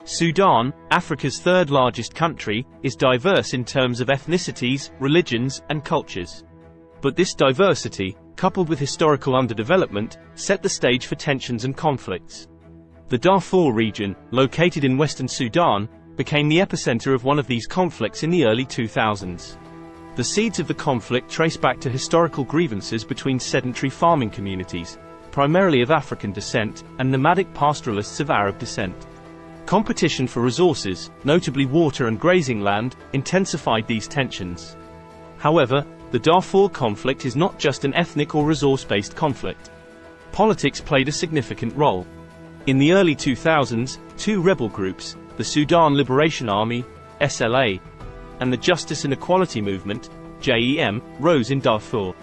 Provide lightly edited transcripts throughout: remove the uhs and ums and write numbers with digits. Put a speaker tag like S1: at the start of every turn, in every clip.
S1: Sudan, Africa's third largest country, is diverse in terms of ethnicities, religions, and cultures. But this diversity, coupled with historical underdevelopment, set the stage for tensions and conflicts. The Darfur region, located in western Sudan, became the epicenter of one of these conflicts in the early 2000s. The seeds of the conflict trace back to historical grievances between sedentary farming communities, primarily of African descent, and nomadic pastoralists of Arab descent. Competition for resources, notably water and grazing land, intensified these tensions. However, the Darfur conflict is not just an ethnic or resource-based conflict. Politics played a significant role. In the early 2000s, two rebel groups, the Sudan Liberation Army, SLA, and the Justice and Equality Movement, JEM, rose in Darfur.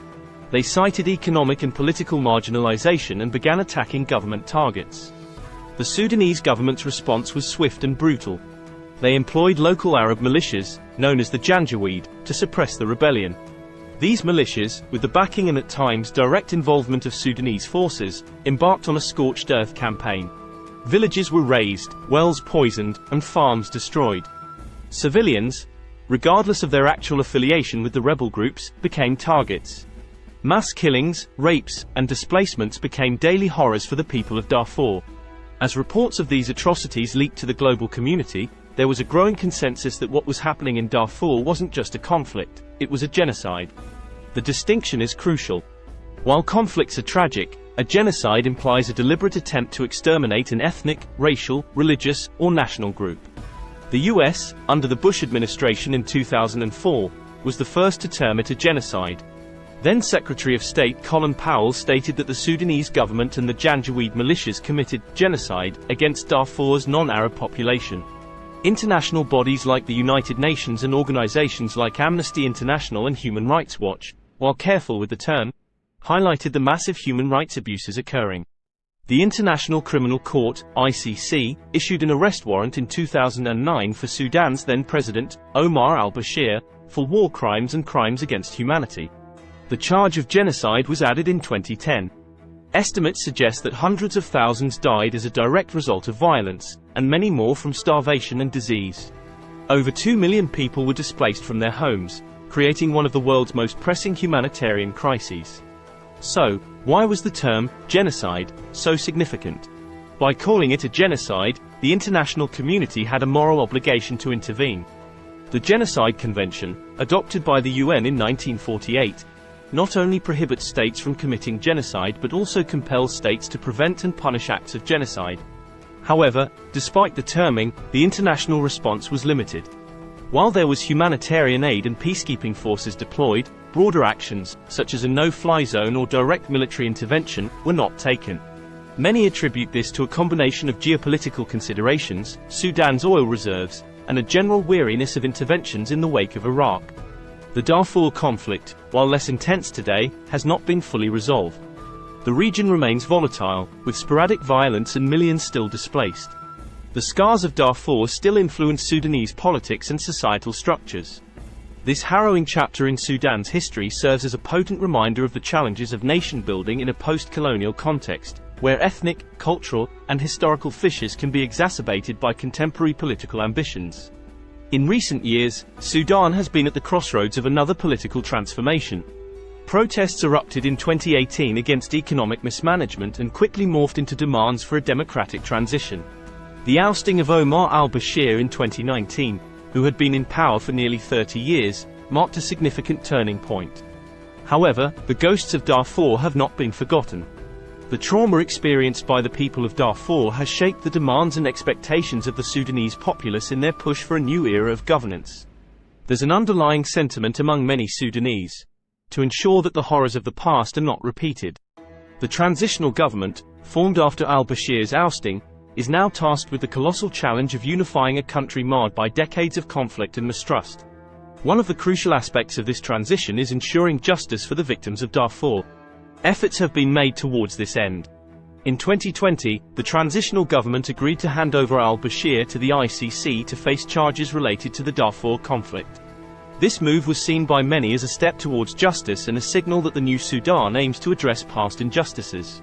S1: They cited economic and political marginalization and began attacking government targets. The Sudanese government's response was swift and brutal. They employed local Arab militias, known as the Janjaweed, to suppress the rebellion. These militias, with the backing and at times direct involvement of Sudanese forces, embarked on a scorched earth campaign. Villages were razed, wells poisoned, and farms destroyed. Civilians, regardless of their actual affiliation with the rebel groups, became targets. Mass killings, rapes, and displacements became daily horrors for the people of Darfur. As reports of these atrocities leaked to the global community, there was a growing consensus that what was happening in Darfur wasn't just a conflict, it was a genocide. The distinction is crucial. While conflicts are tragic, a genocide implies a deliberate attempt to exterminate an ethnic, racial, religious, or national group. The US, under the Bush administration in 2004, was the first to term it a genocide. Then Secretary of State Colin Powell stated that the Sudanese government and the Janjaweed militias committed genocide against Darfur's non-Arab population. International bodies like the United Nations and organizations like Amnesty International and Human Rights Watch, while careful with the term, highlighted the massive human rights abuses occurring. The International Criminal Court, ICC, issued an arrest warrant in 2009 for Sudan's then-president, Omar al-Bashir, for war crimes and crimes against humanity. The charge of genocide was added in 2010. Estimates suggest that hundreds of thousands died as a direct result of violence, and many more from starvation and disease. Over 2 million people were displaced from their homes, creating one of the world's most pressing humanitarian crises. So, why was the term genocide so significant? By calling it a genocide, the international community had a moral obligation to intervene. The Genocide Convention, adopted by the UN in 1948, not only prohibits states from committing genocide but also compels states to prevent and punish acts of genocide. However, despite the terming, the international response was limited. While there was humanitarian aid and peacekeeping forces deployed, broader actions, such as a no-fly zone or direct military intervention, were not taken. Many attribute this to a combination of geopolitical considerations, Sudan's oil reserves, and a general weariness of interventions in the wake of Iraq. The Darfur conflict, while less intense today, has not been fully resolved. The region remains volatile, with sporadic violence and millions still displaced. The scars of Darfur still influence Sudanese politics and societal structures. This harrowing chapter in Sudan's history serves as a potent reminder of the challenges of nation-building in a post-colonial context, where ethnic, cultural, and historical fissures can be exacerbated by contemporary political ambitions. In recent years, Sudan has been at the crossroads of another political transformation. Protests erupted in 2018 against economic mismanagement and quickly morphed into demands for a democratic transition. The ousting of Omar al-Bashir in 2019, who had been in power for nearly 30 years, marked a significant turning point. However, the ghosts of Darfur have not been forgotten. The trauma experienced by the people of Darfur has shaped the demands and expectations of the Sudanese populace in their push for a new era of governance. There's an underlying sentiment among many Sudanese to ensure that the horrors of the past are not repeated. The transitional government, formed after al-Bashir's ousting, is now tasked with the colossal challenge of unifying a country marred by decades of conflict and mistrust. One of the crucial aspects of this transition is ensuring justice for the victims of Darfur. Efforts have been made towards this end. In 2020, the transitional government agreed to hand over al-Bashir to the ICC to face charges related to the Darfur conflict. This move was seen by many as a step towards justice and a signal that the new Sudan aims to address past injustices.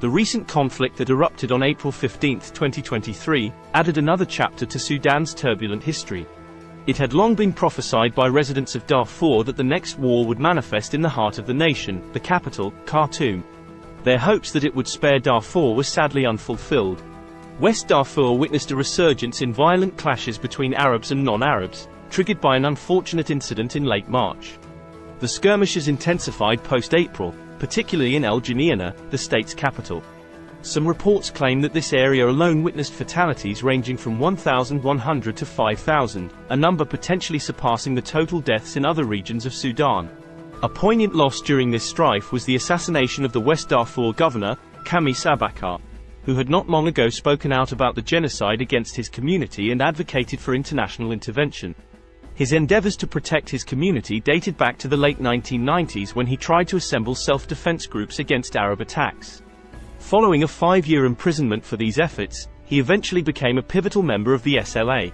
S1: The recent conflict that erupted on April 15, 2023, added another chapter to Sudan's turbulent history. It had long been prophesied by residents of Darfur that the next war would manifest in the heart of the nation, the capital, Khartoum. Their hopes that it would spare Darfur were sadly unfulfilled. West Darfur witnessed a resurgence in violent clashes between Arabs and non-Arabs, triggered by an unfortunate incident in late March. The skirmishes intensified post-April, particularly in El Geneina, the state's capital. Some reports claim that this area alone witnessed fatalities ranging from 1,100 to 5,000, a number potentially surpassing the total deaths in other regions of Sudan. A poignant loss during this strife was the assassination of the West Darfur governor, Khamis Abakar, who had not long ago spoken out about the genocide against his community and advocated for international intervention. His endeavors to protect his community dated back to the late 1990s when he tried to assemble self-defense groups against Arab attacks. Following a 5-year imprisonment for these efforts, he eventually became a pivotal member of the SLA.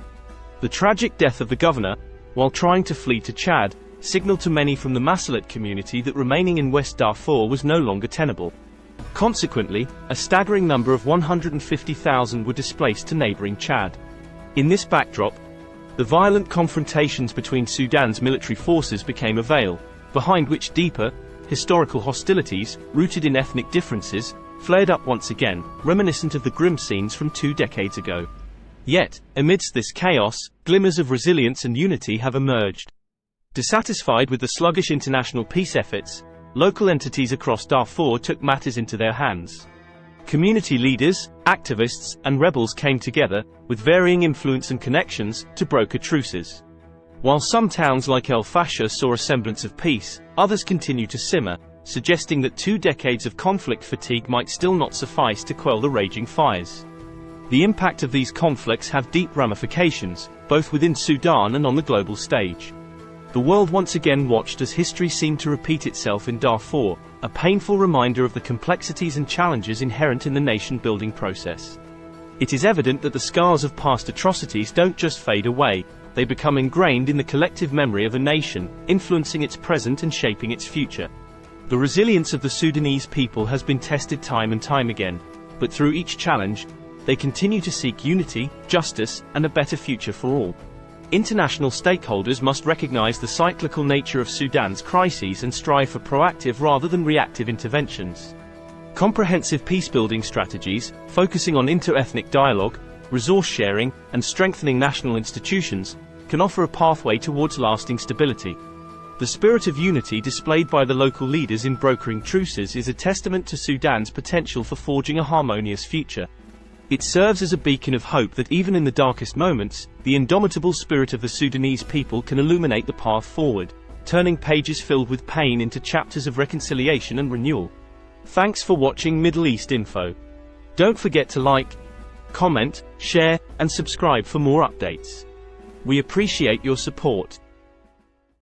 S1: The tragic death of the governor, while trying to flee to Chad, signaled to many from the Masalit community that remaining in West Darfur was no longer tenable. Consequently, a staggering number of 150,000 were displaced to neighboring Chad. In this backdrop, the violent confrontations between Sudan's military forces became a veil, behind which deeper, historical hostilities, rooted in ethnic differences, flared up once again, reminiscent of the grim scenes from 2 decades ago. Yet, amidst this chaos, glimmers of resilience and unity have emerged. Dissatisfied with the sluggish international peace efforts, local entities across Darfur took matters into their hands. Community leaders, activists, and rebels came together, with varying influence and connections, to broker truces. While some towns like El Fasher saw a semblance of peace, others continue to simmer, suggesting that 2 decades of conflict fatigue might still not suffice to quell the raging fires. The impact of these conflicts have deep ramifications, both within Sudan and on the global stage. The world once again watched as history seemed to repeat itself in Darfur, a painful reminder of the complexities and challenges inherent in the nation-building process. It is evident that the scars of past atrocities don't just fade away, they become ingrained in the collective memory of a nation, influencing its present and shaping its future. The resilience of the Sudanese people has been tested time and time again, but through each challenge, they continue to seek unity, justice, and a better future for all. International stakeholders must recognize the cyclical nature of Sudan's crises and strive for proactive rather than reactive interventions. Comprehensive peacebuilding strategies, focusing on inter-ethnic dialogue, resource sharing, and strengthening national institutions, can offer a pathway towards lasting stability. The spirit of unity displayed by the local leaders in brokering truces is a testament to Sudan's potential for forging a harmonious future. It serves as a beacon of hope that even in the darkest moments, the indomitable spirit of the Sudanese people can illuminate the path forward, turning pages filled with pain into chapters of reconciliation and renewal. Thanks for watching Middle East Info. Don't forget to like, comment, share, and subscribe for more updates. We appreciate your support.